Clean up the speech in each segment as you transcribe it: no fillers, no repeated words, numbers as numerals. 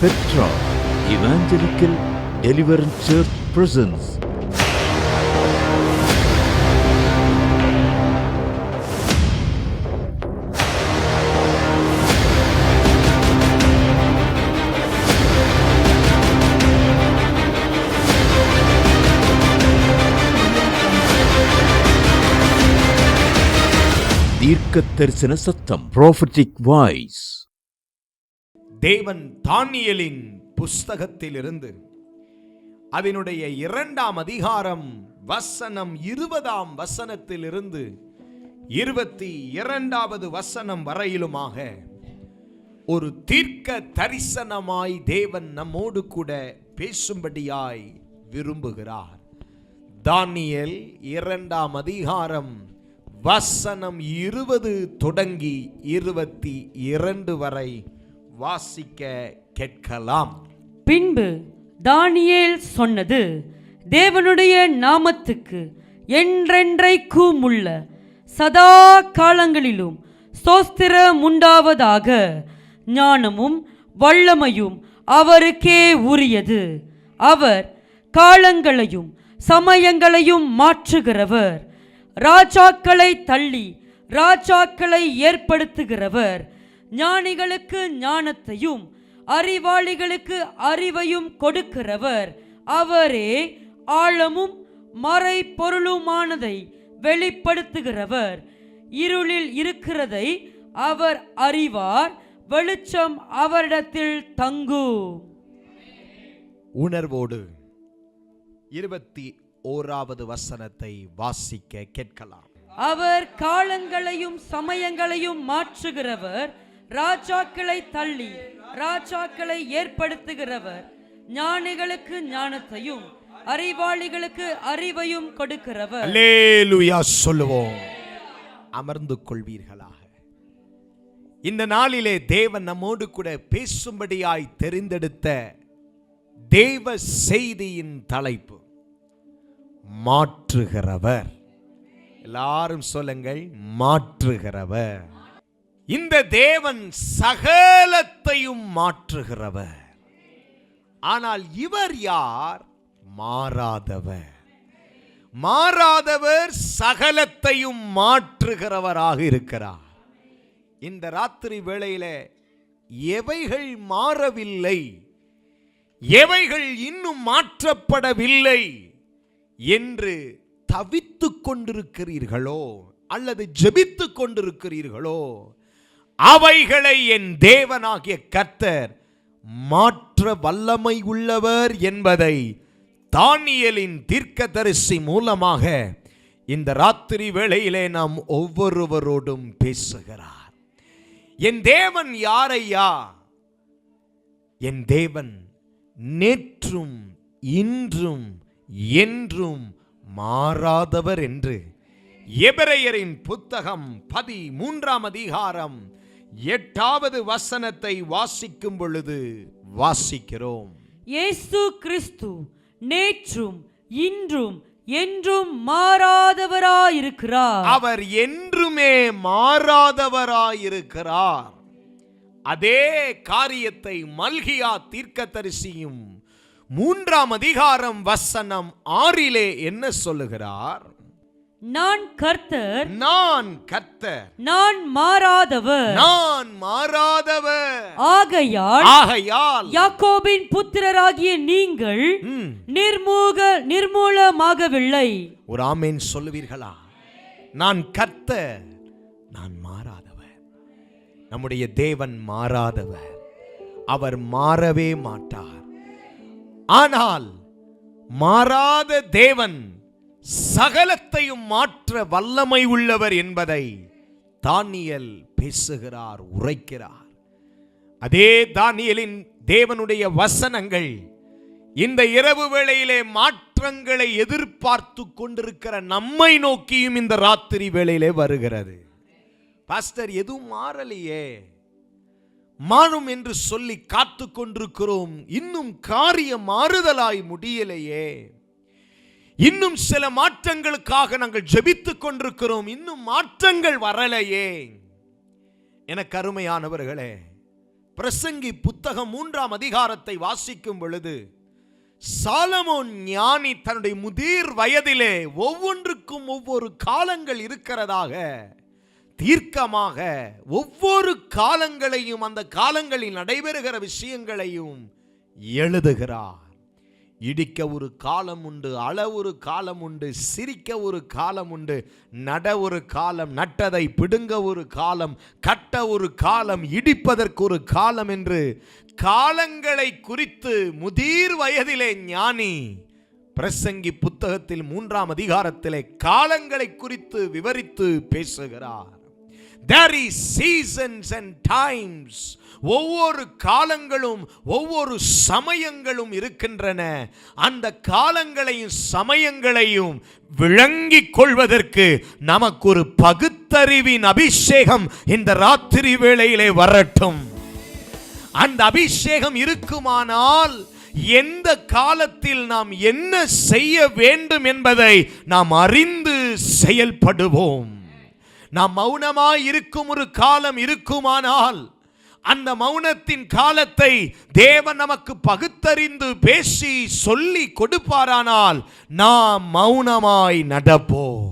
Petra Evangelical Deliverance Church presents தீர்க்க தரிசன சத்தம், prophetic voice. தேவன் தானியேலின் புஸ்தகத்திலிருந்து அதனுடைய 2ஆம் அதிகாரம் வசனம் 20ஆம் வசனத்திலிருந்து 22வது வசனம் வரையிலுமாக ஒரு தீர்க்க தரிசனமாய் தேவன் நம்மோடு கூட பேசும்படியாய் விரும்புகிறார். தானியேல் 2ஆம் அதிகாரம் வசனம் 20 தொடங்கி 22 வரை வாசிக்க கேட்கலாம். பின்பு தானியேல் சொன்னது, தேவனுடைய நாமத்துக்கு என்றென்றைக்கும் உள்ள சதா காலங்களிலும் ஸ்தோத்திரம் உண்டாவதாக. ஞானமும் வல்லமையும் அவருக்கே உரியது. அவர் காலங்களையும் சமயங்களையும் மாற்றுகிறவர். ராஜாக்களை தள்ளி ராஜாக்களை ஏற்படுத்துகிறவர். ஞானிகளுக்கு ஞானத்தையும் அறிவாளிகளுக்கு அறிவையும் கொடுக்கிறவர். அவரே ஆழமும் மறை பொருளுமானதை வெளிப்படுத்துகிறவர். இருளில் இருக்கிறதை அவர் அறிவார். வெளிச்சம் அவரிடத்தில் தங்கும். உணர்வோடு 21வது வசனத்தை வாசிக்க கேட்கலாம். அவர் காலங்களையும் சமயங்களையும் மாற்றுகிறவர். ராஜாக்களை தள்ளி ராஜாக்களை ஏற்படுத்துகிறவர். ஞானிகளுக்கு ஞானத்தையும் அறிவாளிகளுக்கு அறிவையும் கொடுக்கிறவர். அல்லேலூயா சொல்லுவோம். அமர்ந்து கொள்வீர்களாக. இந்த நாளிலே தேவன் நம்மோடு கூட பேசும்படியாய் தெரிந்தெடுத்த தேவ செய்தியின் தலைப்பு மாற்றுகிறவர். எல்லாரும் சொல்லுங்கள், மாற்றுகிறவர். இந்த தேவன் சகலத்தையும் மாற்றுகிறவர். ஆனால் இவர் யார்? மாறாதவர். மாறாதவர் சகலத்தையும் மாற்றுகிறவராக இருக்கிறார். இந்த ராத்திரி வேளையில எவைகள் மாறவில்லை, எவைகள் இன்னும் மாற்றப்படவில்லை என்று தவித்துக் கொண்டிருக்கிறீர்களோ அல்லது ஜெபித்துக் கொண்டிருக்கிறீர்களோ, அவைகளை என் தேவனாகிய கர்த்தர் மாற்ற வல்லமை உள்ளவர் என்பதை தானியேலின் தீர்க்கதரிசி மூலமாக இந்த ராத்திரி வேளையிலே நாம் ஒவ்வொருவரோடும் பேசுகிறார். என் தேவன் யாரையா? என் தேவன் நேற்றும் இன்றும் என்றும் மாறாதவர் என்று எபிரேயரின் புத்தகம் 13ஆம் அதிகாரம் 8வது வசனத்தை வாசிக்கும் பொழுது வாசிக்கிறோம். இயேசு கிறிஸ்து நேற்றும் இன்றும் என்றும் மாறாதவராயிருக்கிறார். அவர் என்றுமே மாறாதவராயிருக்கிறார். அதே காரியத்தை மல்கியா தீர்க்கதரிசியும் 3ஆம் அதிகாரம் வசனம் 6 என்ன சொல்லுகிறார்? நான் கர்த்தர், நான் கர்த்தர், நான் மாறாதவர், நான் மாறாதவர். ஆகையால் யாக்கோபின் புத்திரராகிய நீங்கள் நிர்மூலமாகவில்லை. ஒரு ஆமென் சொல்லுவீர்களா? நான் கர்த்தர், நான் மாறாதவர். நம்முடைய தேவன் மாறாதவர். அவர் மாறவே மாட்டார். ஆனால் மாறாத தேவன் சகலத்தையும் மாற்ற வல்லமை உள்ளவர் என்பதை தானியேல் பேசுகிறார், உரைக்கிறார். அதே தானியேலின் தேவனுடைய வசனங்கள் இந்த இரவு வேளையிலே மாற்றங்களை எதிர்பார்த்து கொண்டிருக்கிற நம்மை நோக்கியும் இந்த ராத்திரி வேளையிலே வருகிறது. பாஸ்டர், எதுவும் மாறலையே, மாறும் என்று சொல்லி காத்து கொண்டிருக்கிறோம். இன்னும் காரியம் மாறுதலாய் முடியலையே. இன்னும் சில மாற்றங்களுக்காக நாங்கள் ஜெபித்துக் கொண்டிருக்கிறோம். இன்னும் மாற்றங்கள் வரலையே. எனக்கு அருமையானவர்களே, பிரசங்கி புத்தகம் 3ஆம் அதிகாரத்தை வாசிக்கும் பொழுது சாலமோன் ஞானி தன்னுடைய முதிர் வயதிலே ஒவ்வொன்றுக்கும் ஒவ்வொரு காலங்கள் இருக்கிறதாக தீர்க்கமாக ஒவ்வொரு காலங்களையும் அந்த காலங்களில் நடைபெறுகிற விஷயங்களையும் எழுதுகிறார். இடிக்க ஒரு காலம் உண்டு, அழ ஒரு காலம் உண்டு, சிரிக்க ஒரு காலம் உண்டு, நட ஒரு காலம், நட்டதை பிடுங்க ஒரு காலம், கட்ட ஒரு காலம், இடிப்பதற்கு ஒரு காலம் என்று காலங்களை குறித்து முதிர் வயதிலே ஞானி பிரசங்கி புத்தகத்தில் 3ஆம் அதிகாரத்திலே காலங்களை குறித்து விவரித்து பேசுகிறார். There is seasons and times. ஒவ்வொரு காலங்களும் ஒவ்வொரு சமயங்களும் இருக்கின்றன. அந்த காலங்களையும் சமயங்களையும் விளங்கிக் கொள்வதற்கு நமக்கு ஒரு பகுத்தறிவின் அபிஷேகம் இந்த ராத்திரி வேளையிலே வரட்டும். அந்த அபிஷேகம் இருக்குமானால் எந்த காலத்தில் நாம் என்ன செய்ய வேண்டும் என்பதை நாம் அறிந்து செயல்படுவோம். நாம் மௌனமாய் இருக்கும் ஒரு காலம் இருக்குமானால் அந்த மௌனத்தின் காலத்தை தேவன் நமக்கு பகுத்தறிந்து பேசி சொல்லி கொடுப்பாரானால் நாம் மௌனமாய் நடப்போம்.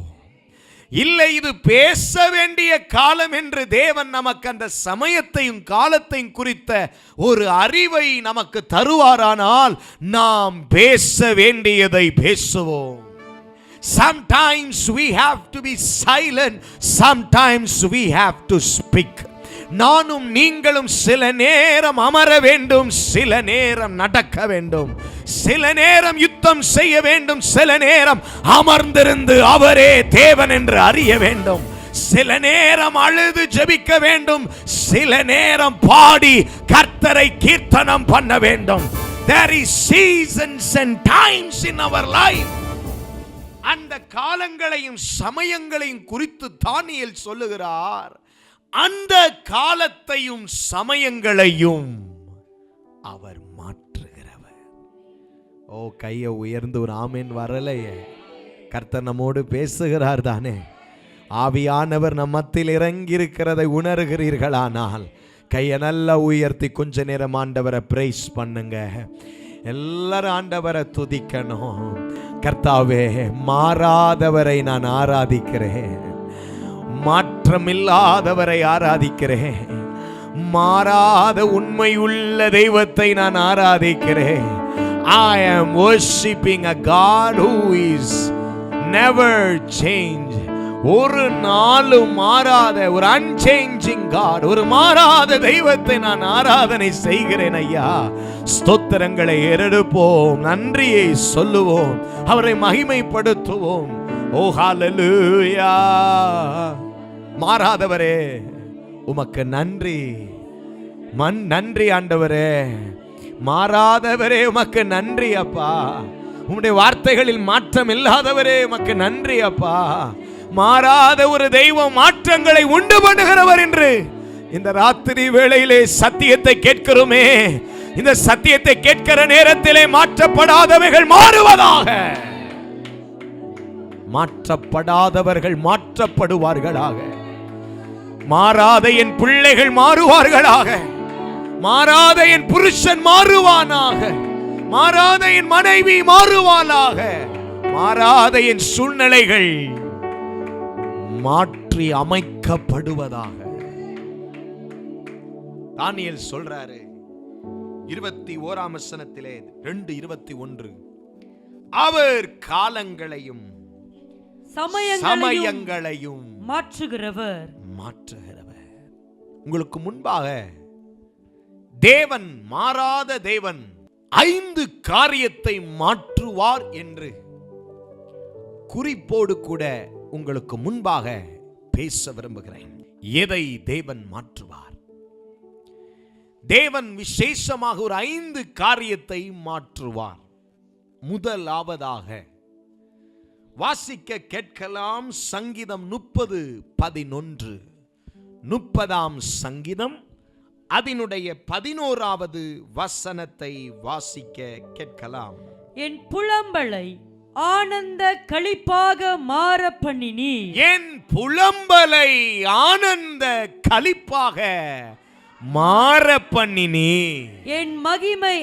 இல்லை, இது பேச வேண்டிய காலம் என்று தேவன் நமக்கு அந்த சமயத்தையும் காலத்தையும் குறித்த ஒரு அறிவை நமக்கு தருவாரானால் நாம் பேச வேண்டியதை பேசுவோம். Sometimes we have to be silent, sometimes we have to speak. நானும் நீங்களும் சில நேரம் அமர வேண்டும், சில நேரம் நடக்க வேண்டும், சில நேரம் யுத்தம் செய்ய வேண்டும், சில நேரம் அமர்ந்திருந்து அவரே தேவன் என்று அறிய வேண்டும், சில நேரம் அழுது ஜெபிக்க வேண்டும், சில நேரம் பாடி கர்த்தரை கீர்த்தனம் பண்ண வேண்டும். There is seasons and times in our life. அந்த காலங்களையும் சமயங்களையும் குறித்து தானியேல் சொல்லுகிறார். அந்த காலத்தையும் சமயங்களையும் அவர் மாற்றுகிறவர். ஓ, கையை உயர்ந்து ஒரு ஆமென் வரலையே. கர்த்தர் நம்மோடு பேசுகிறார் தானே. ஆவியானவர் நம் மத்தியில் இறங்கி இருக்கிறதை உணர்கிறீர்களானால் கையை நல்லா உயர்த்தி கொஞ்ச நேரம் ஆண்டவரை பிரைஸ் பண்ணுங்க. எல்லாரும் ஆண்டவரை துதிக்கணும். கர்த்தாவே, மாறாதவரை நான் ஆராதிக்கிறேன், மாற்றமில்லாதவரை ஆராதிக்கிறேன், மாறாத உண்மை உள்ள தெய்வத்தை நான் ஆராதிக்கிறேன். I am worshiping a God who is never change. ஒரு நாளும் மாறாத ஒரு unchanging God, ஒரு மாறாத தெய்வத்தை நான் ஆராதனை செய்கிறேன் ஐயா. ஸ்தோத்திரங்களை ஏறெடுப்போம், நன்றியை சொல்லுவோம், அவரை மகிமைப்படுத்துவோம். ஓ ஹalleluya. மாறாதவரே உமக்கு நன்றி, நன்றி ஆண்டவரே. மாறாதவரே உமக்கு நன்றி அப்பா. உம்முடைய வார்த்தைகளில் மாற்றம் இல்லாதவரே உமக்கு நன்றி அப்பா. மாறாத ஒரு தெய்வம் மாற்றங்களை உண்டு பண்ணுகிறவர் என்று இந்த ராத்திரி வேளையிலே சத்தியத்தை கேட்கிறோமே. இந்த சத்தியத்தை கேட்கிற நேரத்திலே மாற்றப்படாதவைகள் மாறுவதாக, மாற்றப்படாதவர்கள் மாற்றப்படுவார்களாக, மாறாத என் பிள்ளைகள் மாறுவார்களாக, மாறாத என் புருஷன் மாறுவானாக, மாறாத என் மனைவி மாறுவாளாக, மாறாத என் சூழ்நிலைகள் மாற்றி அமைக்கப்படுவதாக. தானியேல் சொல்றாரு 21ஆம் வசனத்திலே 2:21, அவர் காலங்களையும் சமயங்களையும் மாற்றுகிறவர். உங்களுக்கு முன்பாக தேவன், மாறாத தேவன் 5 காரியத்தை மாற்றுவார் என்று குறிப்போடு கூட உங்களுக்கு முன்பாக பேச விரும்புகிறேன். எதை தேவன் மாற்றுவார்? தேவன் விசேஷமாக ஒரு 5 காரியத்தை மாற்றுவார். முதலாவதாக வாசிக்க கேட்கலாம். சங்கீதம் 30:11. 30ஆம் சங்கீதம் அதனுடைய 11வது வசனத்தை வாசிக்க கேட்கலாம். என் புலம்பலை ஆனந்த களிப்பாக மாற பண்ணினி. என் புலம்பலை ஆனந்த களிப்பாக மாற பண்ணினி. என் மகிமை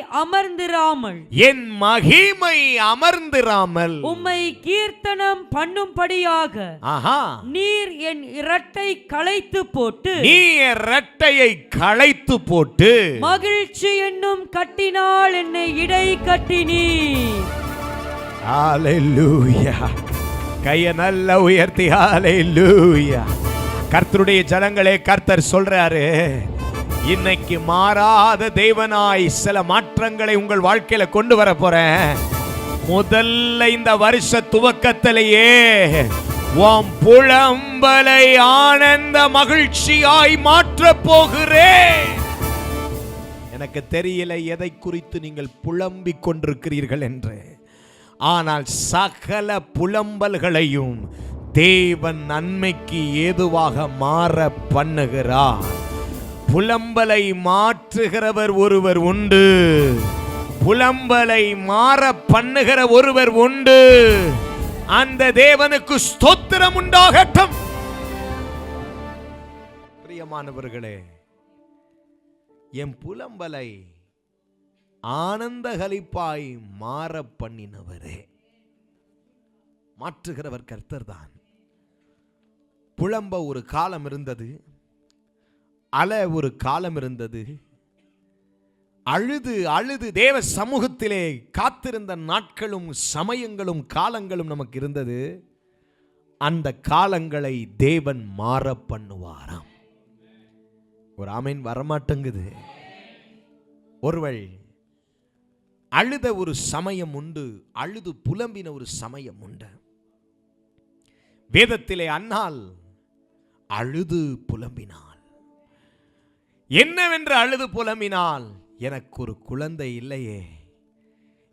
அமர்ந்திராமல் உம்மை கீர்த்தனம் பண்ணும்படியாக நீர் என் இரட்டை களைத்து போட்டு மகிழ்ச்சி என்னும் கட்டினால் என்னை இடை கட்டினீர். ஹalleluya. கையை நல்ல உயர்த்தி ஹalleluya. கர்த்தருடைய ஜனங்களே, கர்த்தர் சொல்றாரு, இன்னைக்கு மாறாத தேவனாய் சில மாற்றங்களை உங்கள் வாழ்க்கையில கொண்டு வர போறேன். முதல்ல இந்த வருஷ துவக்கத்திலேயே உன் புலம்பலை ஆனந்த மகிழ்ச்சியாய் மாற்ற போகிறேன். எனக்கு தெரியல எதை குறித்து நீங்கள் புலம்பிக் கொண்டிருக்கிறீர்கள் என்று. ஆனால் சகல புலம்பல்களையும் தேவன் நன்மைக்கு ஏதுவாக மாற பண்ணுகிறார். புலம்பலை மாற்றுகிறவர் ஒருவர் உண்டு. புலம்பலை மாற பண்ணுகிற ஒருவர் உண்டு. அந்த தேவனுக்கு ஸ்தோத்திரம் உண்டாகட்டும். பிரியமானவர்களே, என் புலம்பலை ஆனந்த களிப்பாய் மாற பண்ணினவரே. மாற்றுகிறவர் கர்த்தர் தான். புலம்ப ஒரு காலம் இருந்தது, அழ ஒரு காலம் இருந்தது. அழுது அழுது தேவ சமூகத்திலே காத்திருந்த நாட்களும் சமயங்களும் காலங்களும் நமக்கு இருந்தது. அந்த காலங்களை தேவன் மாற பண்ணுவாராம். ஒரு ஆமென் வரமாட்டேங்குது. ஒருவள் அழுத ஒரு சமயம் உண்டு, அழுது புலம்பின ஒரு சமயம் உண்டு. வேதத்திலே அன்னாள் அழுது புலம்பினாள். என்னவென்று அழுது புலம்பினாள்? எனக்கு ஒரு குழந்தை இல்லையே,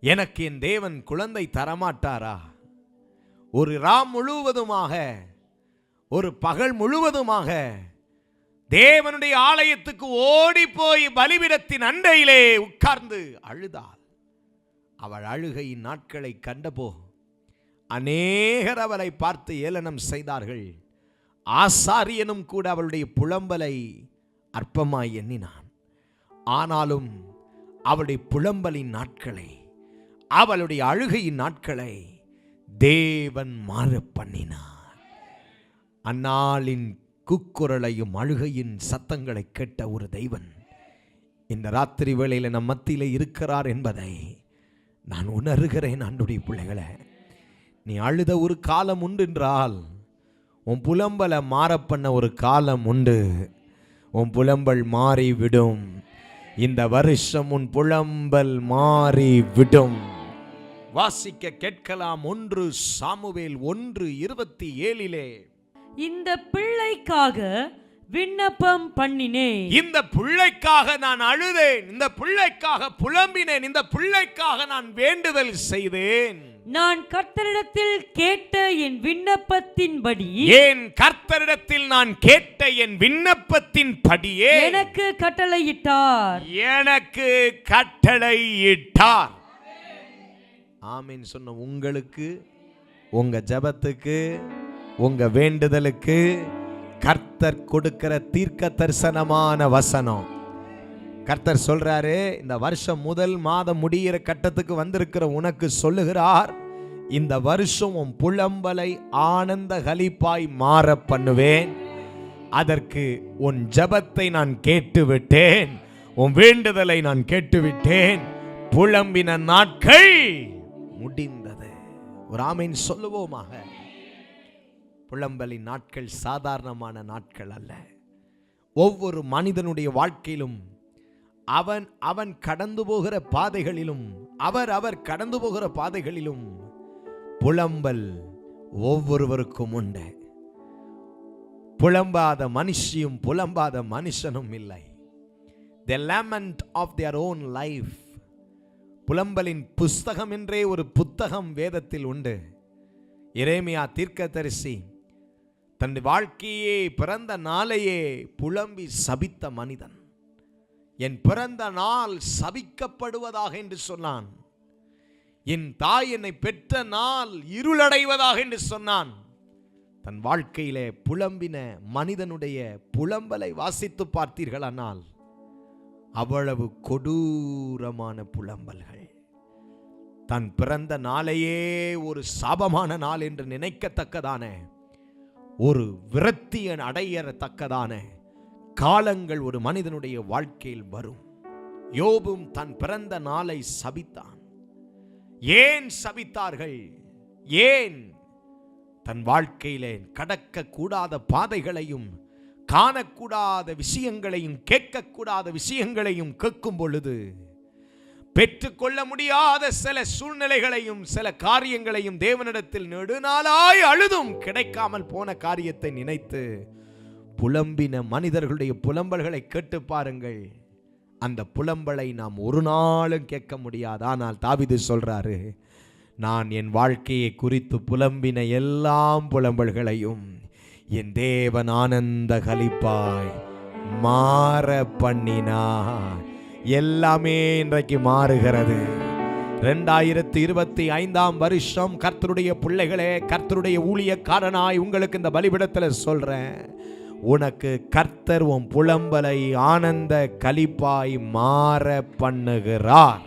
எனக்கு என் தேவன் குழந்தை தரமாட்டாரா? ஒரு ராம் முழுவதுமாக, ஒரு பகல் முழுவதுமாக தேவனுடைய ஆலயத்துக்கு ஓடி போய் பலிபீடத்தின் அண்டையிலே உட்கார்ந்து அழுதாள். அவள் அழுகையின் நாட்களை கண்டபோ அநேகர் அவளை பார்த்து ஏளனம் செய்தார்கள். ஆசாரியனும் கூட அவளுடைய புலம்பலை அற்பமாய் எண்ணினான். ஆனாலும் அவளுடைய புலம்பலின் நாட்களை, அவளுடைய அழுகையின் நாட்களை தேவன் மாற பண்ணினார். அந்நாளின் கூக்குரலையும் அழுகையின் சத்தங்களை கேட்ட ஒரு தெய்வன் இந்த ராத்திரி வேளையில நம் மத்தியிலே இருக்கிறார் என்பதை நான் உணர்கிறேன். ஆண்டவருடைய பிள்ளைகளே, நீ அழுத ஒரு காலம் உண்டு என்றால் உன் புலம்பலை மாற பண்ண ஒரு காலம் உண்டு. உன் புலம்பல் மாறிவிடும். இந்த வருஷம் உன் புலம்பல் மாறிவிடும். வாசிக்க கேட்கலாம். 1 சாமுவேல் 1:27. இந்த பிள்ளைக்காக விண்ணப்பம் பண்ணினேன், இந்த பிள்ளைக்காக நான் அழுதேன், இந்த பிள்ளைக்காக புலம்பினேன், இந்த பிள்ளைக்காக நான் வேண்டுதல் செய்தேன். நான் கர்த்தரிடத்தில் கேட்ட என் விண்ணப்பத்தின்படி, ஏன் கர்த்தரிடத்தில் நான் கேட்ட என் விண்ணப்பத்தின்படியே எனக்கு கட்டளையிட்டார், எனக்கு கட்டளையிட்டார். ஆமென் சொன்ன உங்களுக்கு, உங்க ஜெபத்துக்கு, உங்க வேண்டுதலுக்கு கர்த்தர் கொடுக்கிற தீர்க்க தரிசனமான வசனம். கர்த்தர் சொல்றாரு, இந்த வருஷம் முதல் மாதம் முடிகிற கட்டத்துக்கு வந்திருக்கிற உனக்கு சொல்லுகிறார், இந்த வருஷம் உன் புலம்பலை ஆனந்த களிப்பாய் மாற பண்ணுவேன். அதற்கு உன் ஜெபத்தை நான் கேட்டுவிட்டேன், உன் வேண்டுதலை நான் கேட்டுவிட்டேன். புலம்பின நாட்கள் முடிந்தது. ஒரு ஆமென் சொல்லுவோமாக. புலம்பலின் நாட்கள் சாதாரணமான நாட்கள் அல்ல. ஒவ்வொரு மனிதனுடைய வாழ்க்கையிலும் அவன் கடந்து போகிற பாதைகளிலும், அவர் கடந்து போகிற பாதைகளிலும் புலம்பல் ஒவ்வொருவருக்கும் உண்டு. புலம்பாத மனுஷியும் புலம்பாத மனுஷனும் இல்லை. They lament of their own life. புலம்பலின் புஸ்தகம் என்றே ஒரு புத்தகம் வேதத்தில் உண்டு. எரேமியா தீர்க்கதரிசி தன் வாழ்க்கையே, பிறந்த நாளையே புலம்பி சபித்த மனிதன். என் பிறந்த நாள் சபிக்கப்படுவதாக என்று சொன்னான். என் தாய் என்னை பெற்ற நாள் இருளடைவதாக என்று சொன்னான். தன் வாழ்க்கையிலே புலம்பின மனிதனுடைய புலம்பலை வாசித்து பார்த்தீர்களானால் அவ்வளவு கொடூரமான புலம்பல்கள். தன் பிறந்த நாளையே ஒரு சாபமான நாள் என்று நினைக்கத்தக்கதான, ஒரு விரக்தியை அடையத்தக்கதான காலங்கள் ஒரு மனிதனுடைய வாழ்க்கையில் வரும். யோபும் தன் பிறந்த நாளை சபித்தான். ஏன் சபித்தார்கள்? ஏன்? தன் வாழ்க்கையிலே கடக்க கூடாத பாதைகளையும், காணக்கூடாத விஷயங்களையும், கேட்கக்கூடாத விஷயங்களையும் கேட்கும் பொழுது பெற்றுக்கொள்ள முடியாத சில சூழ்நிலைகளையும் சில காரியங்களையும் தேவனிடத்தில் நெடுநாளாய் அழுதும் கிடைக்காமல் போன காரியத்தை நினைத்து புலம்பின மனிதர்களுடைய புலம்பல்களை கேட்டு பாருங்கள். அந்த புலம்பலை நாம் ஒரு நாளும் கேட்க முடியாது. ஆனால் தாவீது சொல்றாரு, நான் என் வாழ்க்கையை குறித்து புலம்பின எல்லாம் புலம்பல்களையும் என் தேவன் ஆனந்த களிப்பாய் மாற பண்ணினார். எல்லாமே இன்றைக்கு மாறுகிறது. 2025 வருஷம் கர்த்தருடைய பிள்ளைகளே, கர்த்தருடைய ஊழியக்காரனாய் உங்களுக்கு இந்த பலிபீடத்தில் சொல்றேன், உனக்கு கர்த்தர் உன் புலம்பலை ஆனந்த களிப்பாய் மாற பண்ணுகிறார்.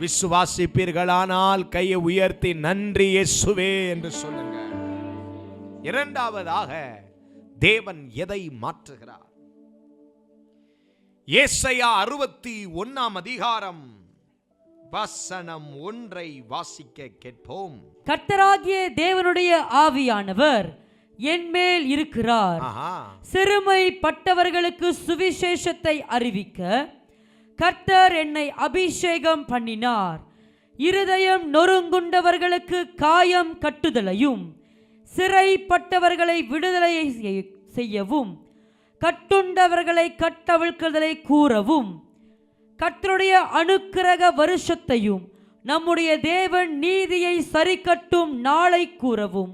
விசுவாசிப்பீர்களானால் கையை உயர்த்தி நன்றி இயேசுவே என்று சொல்லுங்க. இரண்டாவதாக தேவன் எதை மாற்றுகிறார்? ஏசாயா 61 அதிகாரம் வசனம் 1 வாசிக்க கேட்போம். கர்த்தராகிய தேவனுடைய ஆவியானவர் என் மேல் இருக்கிறார், சிறுமைப்பட்டவர்களுக்கு சுவிசேஷத்தை அறிவிக்க கர்த்தர் என்னை அபிஷேகம் பண்ணினார். இருதயம் நொறுங்குண்டவர்களுக்கு காயம் கட்டுதலையும், சிறைப்பட்டவர்களை விடுதலை செய்யவும், கட்டுண்டவர்களை கட்டவிழ்க்குதலை கூறவும், கர்த்தருடைய அனுக்கிரக வருஷத்தையும் நம்முடைய தேவன் நீதியை சரிக்கட்டும் நாளை கூறவும்,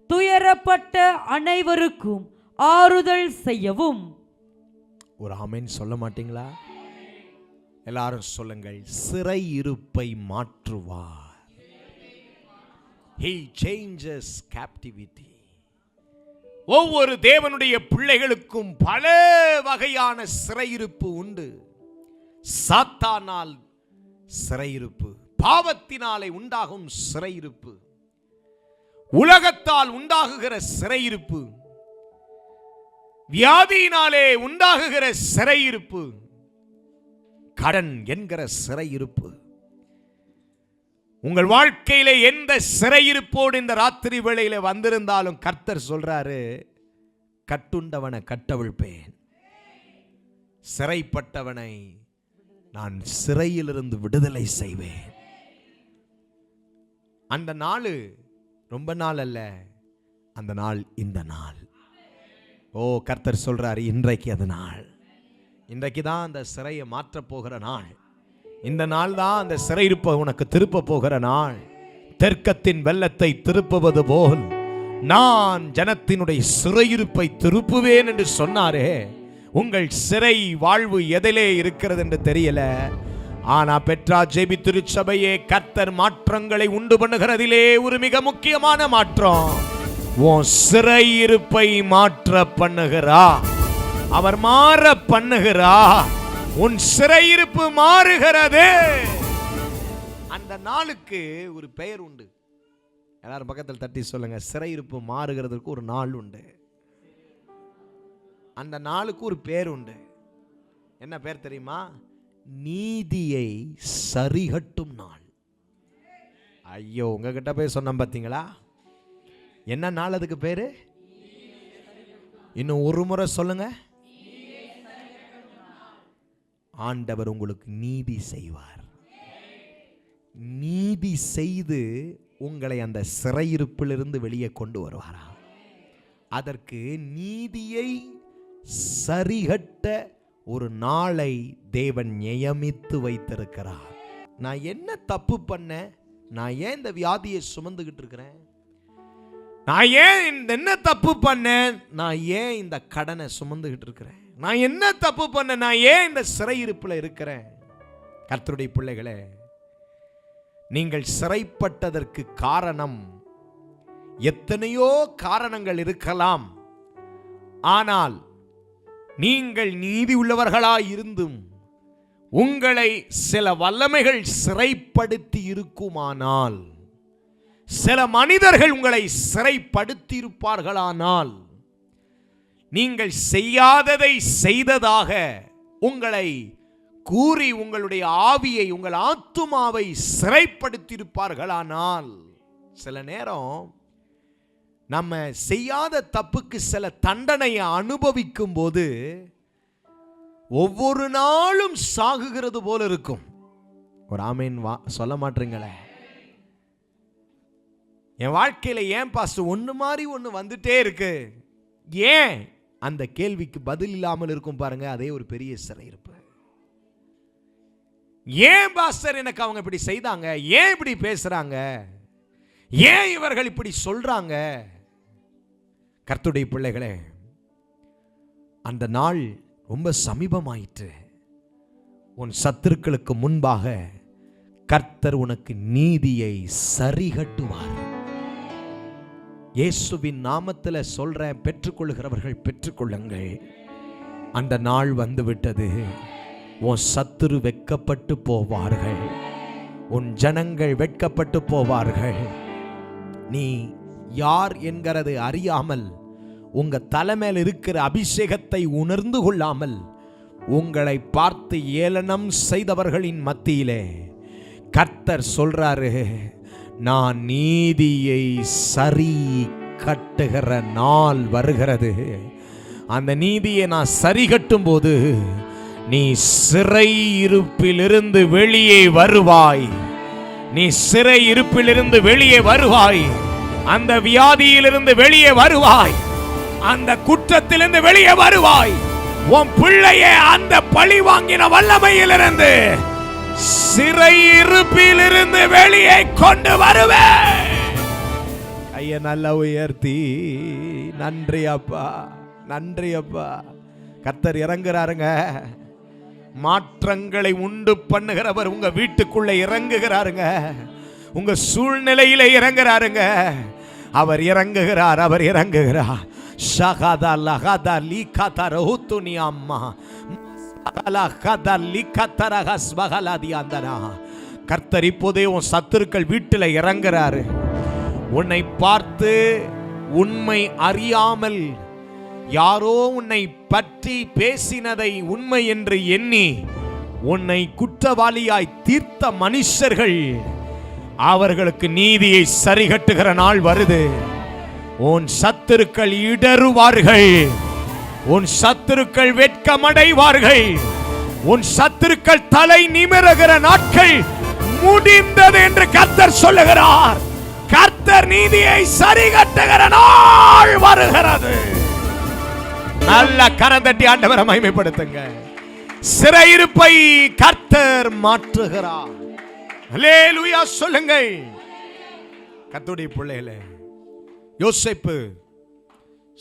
துயரப்பட்ட அனைவருக்கும் ஆறுதல் செய்யவும். ஒரு ஆமென் சொல்ல மாட்டீங்களா? எல்லாரும் சொல்லுங்கள். சிறையிருப்பை மாற்றுவார். He changes captivity. ஒவ்வொரு தேவனுடைய பிள்ளைகளுக்கும் பல வகையான சிறையிருப்பு உண்டு. சாத்தானால் சிறையிருப்பு, பாவத்தினாலே உண்டாகும் சிறையிருப்பு, உலகத்தால் உண்டாகுகிற சிறையிருப்பு, வியாதியினாலே உண்டாகுகிற சிறையிருப்பு, கடன் என்கிற சிறையிருப்பு. உங்கள் வாழ்க்கையில எந்த சிறையிருப்போடு இந்த ராத்திரி வேளையில வந்திருந்தாலும் கர்த்தர் சொல்றாரு, கட்டுண்டவனை கட்டவிழ்ப்பேன், சிறைப்பட்டவனை நான் சிறையிலிருந்து விடுதலை செய்வேன். அந்த நாள் ரொம்ப நாள் அல்ல, அந்த நாள் இந்த நாள். ஓ, கர்த்தர் சொல்றாரு, இன்றைக்கு அது நாள். இன்றைக்கு தான் அந்த சிறையை மாற்றப் போகிற நாள். இந்த நாள் தான் அந்த சிறையிருப்பை உனக்கு திருப்ப போகிற நாள். தெற்கத்தின் வெள்ளத்தை திருப்புவது போல் நான் ஜனத்தினுடைய சிறையிருப்பை திருப்புவேன் என்று சொன்னாரே. உங்கள் சிறை வாழ்வு எதிலே இருக்கிறது என்று தெரியல. ஆனா பெட்ரா ஜெபி திருச்சபையே, கர்த்தர் மாற்றங்களை உண்டு பண்ணுகிறதிலே ஒரு மிக முக்கியமான மாற்றம். உன் சிறையிருப்பை மாற்ற பண்ணுகிறார். அவர் மாற பண்ணுகிறார். உன் சிறையிருப்பு மாறுகிறது. அந்த நாளுக்கு ஒரு பெயர் உண்டு. எல்லாரும் பக்கத்தில் தட்டி சொல்லுங்க, சிறையிருப்பு மாறுகிறதுக்கு ஒரு நாள் உண்டு. அந்த நாளுக்கு ஒரு பேர் உண்டு. என்ன பேர் தெரியுமா? நீதியை சரிகட்டும் நாள். ஐயோ, உங்ககிட்ட போய் சொன்ன பார்த்தீங்களா? என்ன நாள் அதுக்கு பேரு? இன்னும் ஒரு முறை சொல்லுங்க. ஆண்டவர் உங்களுக்கு நீதி செய்வார். நீதி செய்து உங்களை அந்த சிறையிருப்பிலிருந்து வெளியே கொண்டு வருவாரா? அதற்கு நீதியை சரிகட்ட ஒரு நாளை தேவன் நியமித்து வைத்திருக்கிறார். நான் என்ன தப்பு பண்ணேன்? நான் ஏன் இந்த வியாதியை சுமந்துகிட்டு இருக்கிறேன்? நான் ஏன் என்ன தப்பு பண்ணேன்? நான் ஏன் இந்த கடனை சுமந்துகிட்டு இருக்கிறேன்? நான் என்ன தப்பு பண்ணேன்? நான் ஏன் இந்த சிறையிருப்பில் இருக்கிறேன்? கர்த்தருடைய பிள்ளைகளே, நீங்கள் சிறைப்பட்டதற்கு காரணம் எத்தனையோ காரணங்கள் இருக்கலாம். ஆனால் நீங்கள் நீதி உள்ளவர்களாய் இருந்தும் உங்களை சில வல்லமைகள் சிறைப்படுத்தி இருக்குமானால், சில மனிதர்கள் உங்களை சிறைப்படுத்தி இருப்பார்களானால், நீங்கள் செய்யாததை செய்ததாக உங்களை கூறி உங்களுடைய ஆவியை, உங்கள் ஆத்துமாவை சிறைப்படுத்தி இருப்பார்களானால், சில நேரம் நம்ம செய்யாத தப்புக்கு சில தண்டனையை அனுபவிக்கும் போது ஒவ்வொரு நாளும் சாகுகிறது போல இருக்கும். ஒரு ஆமேன் சொல்ல மாட்டீங்களே. என் வாழ்க்கையில ஏன் பாஸ்டர் ஒன்று மாதிரி ஒன்று வந்துட்டே இருக்கு, ஏன்? அந்த கேள்விக்கு பதில் இல்லாமல் இருக்கும் பாருங்க, அதே ஒரு பெரிய சிறையிருப்பு. ஏன் பாஸ்டர் எனக்கு அவங்க இப்படி செய்தாங்க, ஏன் இப்படி பேசுறாங்க, ஏன் இவர்கள் இப்படி சொல்றாங்க? கர்த்தருடைய பிள்ளைகளே, அந்த நாள் ரொம்ப சமீபமாயிற்று. உன் சத்துருக்களுக்கு முன்பாக கர்த்தர் உனக்கு நீதியை சரிகட்டுவார். இயேசுவின் நாமத்தில் சொல்றேன், பெற்றுக்கொள்கிறவர்கள் பெற்றுக்கொள்ளுங்கள். அந்த நாள் வந்துவிட்டது. உன் சத்துரு வெட்கப்பட்டு போவார்கள், உன் ஜனங்கள் வெட்கப்பட்டு போவார்கள். நீ யார் என்கிறது அறியாமல், உங்க தலைமையில் இருக்கிற அபிஷேகத்தை உணர்ந்து கொள்ளாமல், உங்களை பார்த்து ஏளனம் செய்தவர்களின் மத்தியிலே கர்த்தர் சொல்றாரு, நான் நீதியை சரி கட்டுகிற நாள் வருகிறது. அந்த நீதியை நான் சரி கட்டும் போது நீ சிறை இருப்பிலிருந்து வெளியே வருவாய். நீ சிறை இருப்பிலிருந்து வெளியே வருவாய். அந்த வியாதியிலிருந்து வெளியே வருவாய். அந்த குற்றத்திலிருந்து வெளியே வருவாய். உன் பிள்ளையை அந்த பழி வாங்கின வல்லமையிலிருந்து, சிறை இருப்பிலிருந்து வெளியே கொண்டு வருவேன். கையை நல்லா உயர்த்தி நன்றி அப்பா, நன்றி அப்பா. கர்த்தர் இறங்குறாருங்க. மாற்றங்களை உண்டு பண்ணுகிறவர் உங்க வீட்டுக்குள்ள இறங்குகிறாருங்க. உங்க சூழ்நிலையில இறங்குறாருங்க. அவர் இறங்குகிறார், அவர் இறங்குகிறார். ஷகதா லகதா லீகதா ரஹுத்துனி அம்மா லகதா லீகதா ரஹஸ்பகலாதி அந்தனா. கர்த்தர் இப்போதே உன் சத்துருக்கள் வீட்டில் இறங்குறாரு. உன்னை பார்த்து உண்மை அறியாமல் யாரோ உன்னை பற்றி பேசினதை உண்மை என்று எண்ணி உன்னை குற்றவாளியாய் தீர்த்த மனுஷர்கள், அவர்களுக்கு நீதியை சரிகட்டுகிற நாள் வருது. உன் சத்துருக்கள் இடறுவார்கள், உன் சத்துருக்கள் வெட்கமடைவார்கள், உன் சத்துருக்கள் தலை நிமிருகிற நாட்கள் முடிந்தது என்று கர்த்தர் சொல்லுகிறார். கர்த்தர் நீதியை சரிகட்டுகிற நாள் வருகிறது. நல்ல கரந்தட்டி ஆண்டவரை மகிமைப்படுத்துங்க. சிறையிருப்பை கர்த்தர் மாற்றுகிறார். அல்லேலூயா சொல்லுங்கள். கர்த்தருடைய பிள்ளைகளே, யோசேப்பு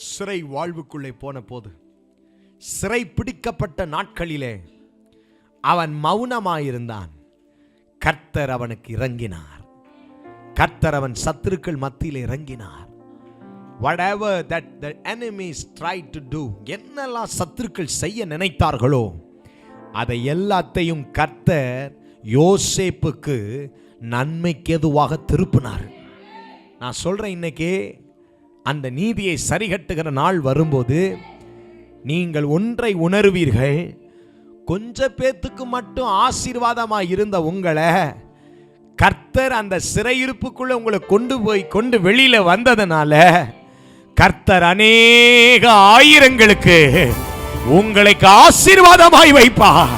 சிறை வாழ்வுக்குள்ளே போன போது, சிறை பிடிக்கப்பட்ட நாட்களிலே அவன் மௌனமாயிருந்தான். கர்த்தர் அவனுக்கு இறங்கினார். கர்த்தர் அவன் சத்துருக்கள் மத்தியில் இறங்கினார். Whatever that the enemies tried to do, என்னெல்லாம் சத்துருக்கள் செய்ய நினைத்தார்களோ அதை எல்லாத்தையும் கர்த்தர் யோசேப்புக்கு நன்மைக்கு எதுவாக திருப்பினார். நான் சொல்றேன், இன்னைக்கு அந்த நீதியை சரிகட்டுகிற நாள் வரும்போது நீங்கள் ஒன்றை உணர்வீர்கள். கொஞ்ச பேத்துக்கு மட்டும் ஆசீர்வாதமாக இருந்த உங்களை கர்த்தர் அந்த சிறையிருப்புக்குள்ள உங்களை கொண்டு வெளியில வந்ததனால கர்த்தர் அநேக ஆயிரங்களுக்கு உங்களுக்கு ஆசீர்வாதமாய் வைப்பார்.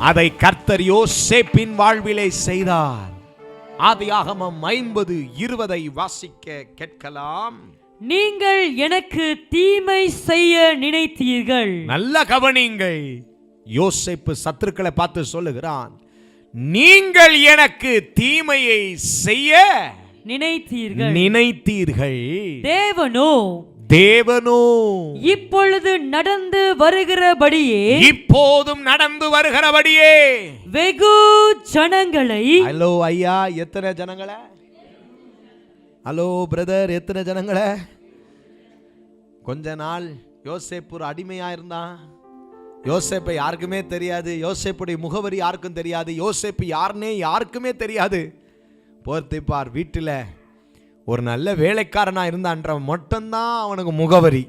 அதை கர்த்தர் யோசேப்பின் வாழ்விலே செய்தார். ஆதியாகமம் 50:20 வாசிக்க கேட்கலாம். நீங்கள் எனக்கு தீமை செய்ய நினைத்தீர்கள். நல்ல கவனிங்கள். யோசேப்பு சத்துருக்களை பார்த்து சொல்லுகிறான், நீங்கள் எனக்கு தீமையை செய்ய நினைத்தீர்கள். தேவனோ இப்பொழுது நடந்து வருகிறபடியே, இப்போதும் நடந்து வருகிறபடியே வெகு ஜனங்களை. ஹலோ ஐயா, எத்தனை ஜனங்களை? ஹலோ பிரதர், எத்தனை ஜனங்களை? கொஞ்ச நாள் யோசேப்பு ஒரு அடிமையா இருந்தான். யோசேப்பை யாருக்குமே தெரியாது, யோசேப்புடைய முகவரி யாருக்கும் தெரியாது, யோசேப்பு யாருன்னே யாருக்குமே தெரியாது. போர்த்திப்பார் வீட்டில் ஒரு நல்ல வேலைக்காரனாக இருந்தான்ற மட்டும்தான் அவனுக்கு முகவரி.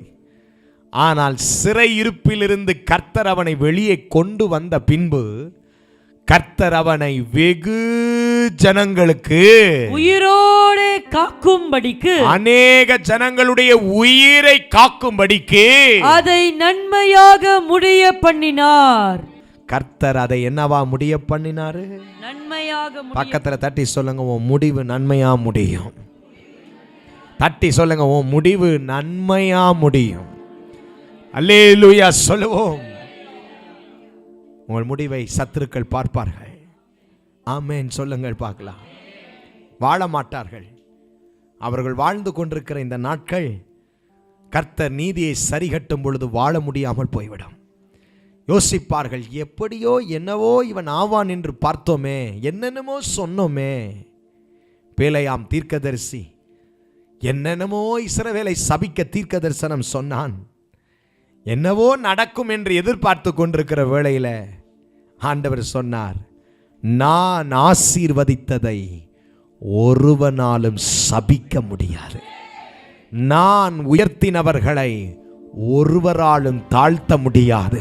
ஆனால் சிறை இருப்பிலிருந்து கர்த்தர் அவனை வெளியே கொண்டு வந்த பின்பு கர்த்தர் அவனை வெகு ஜனங்களுக்கு உயிரோடு காக்கும்படிக்கு, அநேக ஜனங்களுடைய உயிரை காக்கும்படிக்கு அதை நன்மையாக முடிய பண்ணினார். கர்த்தர் அதை என்னவா முடிய பண்ணினாரு? நன்மையாக. பக்கத்துல தட்டி சொல்லுங்க, உன் முடிவு நன்மையா முடியும். தட்டி சொல்லுங்க, உன் முடிவு நன்மையா முடியும். அல்லேலூயா சொல்லுவோம். உங்கள் முடிவை சத்துருக்கள் பார்ப்பார்கள். ஆமென் சொல்லுங்கள் பார்க்கலாம். வாழ மாட்டார்கள். அவர்கள் வாழ்ந்து கொண்டிருக்கிற இந்த நாட்கள் கர்த்தர் நீதியை சரிகட்டும் பொழுது வாழ முடியாமல் போய்விடும். யோசிப்பார்கள், எப்படியோ என்னவோ இவன் ஆவான் என்று பார்த்தோமே, என்னென்னமோ சொன்னோமே. பேலையாம் தீர்க்கதரிசி என்னென்னமோ இஸ்ரவேலை சபிக்க தீர்க்க தரிசனம் சொன்னான். என்னவோ நடக்கும் என்று எதிர்பார்த்து கொண்டிருக்கிற வேளையில ஆண்டவர் சொன்னார், நான் ஆசீர்வதித்ததை ஒருவனாலும் சபிக்க முடியாது. நான் உயர்த்தினவர்களை ஒருவராலும் தாழ்த்த முடியாது.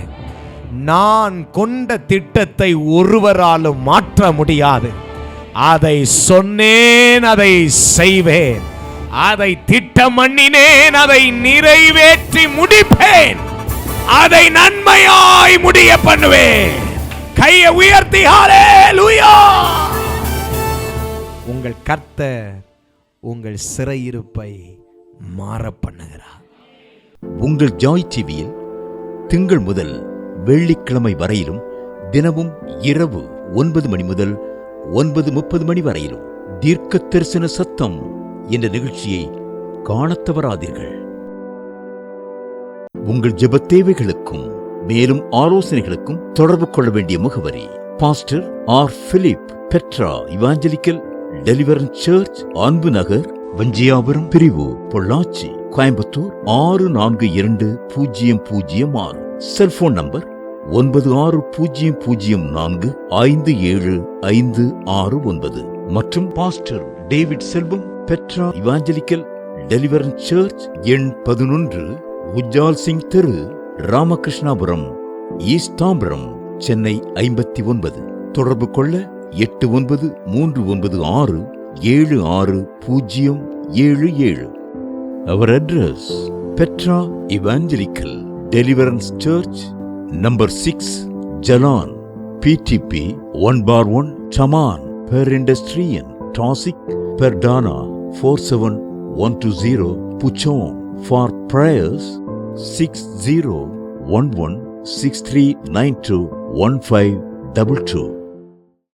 நான் கொண்ட திட்டத்தை ஒருவராலும் மாற்ற முடியாது. அதை சொன்னேன், அதை செய்வேன். அதை திட்டம் பண்ணினேன், அதை நிறைவேற்றி முடிப்பேன். அதை நன்மையாய் முடிய பண்ணுவேன். கையை உயர்த்தி ஹல்லேலூயா. உங்கள் கர்த்தர் உங்கள் சிறையிருப்பை மாற பண்ணுகிறார். உங்கள் ஜாய் டிவியில் திங்கள் முதல் வெள்ளிக்கிழமை வரையிலும் தினமும் இரவு 9 மணி முதல் 9:30 மணி வரையிலும் தீர்க்க தரிசன சத்தம் என்ற நிகழ்ச்சியை காணத் தவறாதீர்கள். உங்கள் ஜெபத் தேவைகளுக்கும் மேலும் ஆலோசனைகளுக்கும் தொடர்பு கொள்ள வேண்டிய முகவரி: pastor R. Philip, Petra evangelical deliverance church, Anbu Nagar, வஞ்சியாபுரம் பிரிவு, பொள்ளாச்சி, கோயம்புத்தூர் 642006. செல்போன் நம்பர் 9600457569 மற்றும் பாஸ்டர் டேவிட் செல்வம், பெட்ரா இவாஞ்சலிக்கல் டெலிவரன்ஸ் சர்ச், எண் 11, உஜ்ஜால் சிங் தெரு, ராமகிருஷ்ணாபுரம், ஈஸ்ட் தாம்பரம், சென்னை 59. தொடர்பு கொள்ள 8939676077. Our address: Petra Evangelical Deliverance Church, number 6, Jalan, PTP 1/1, Taman, Perindustrian, Tosik, Perdana 47120, Puchong. For prayers 601163921522.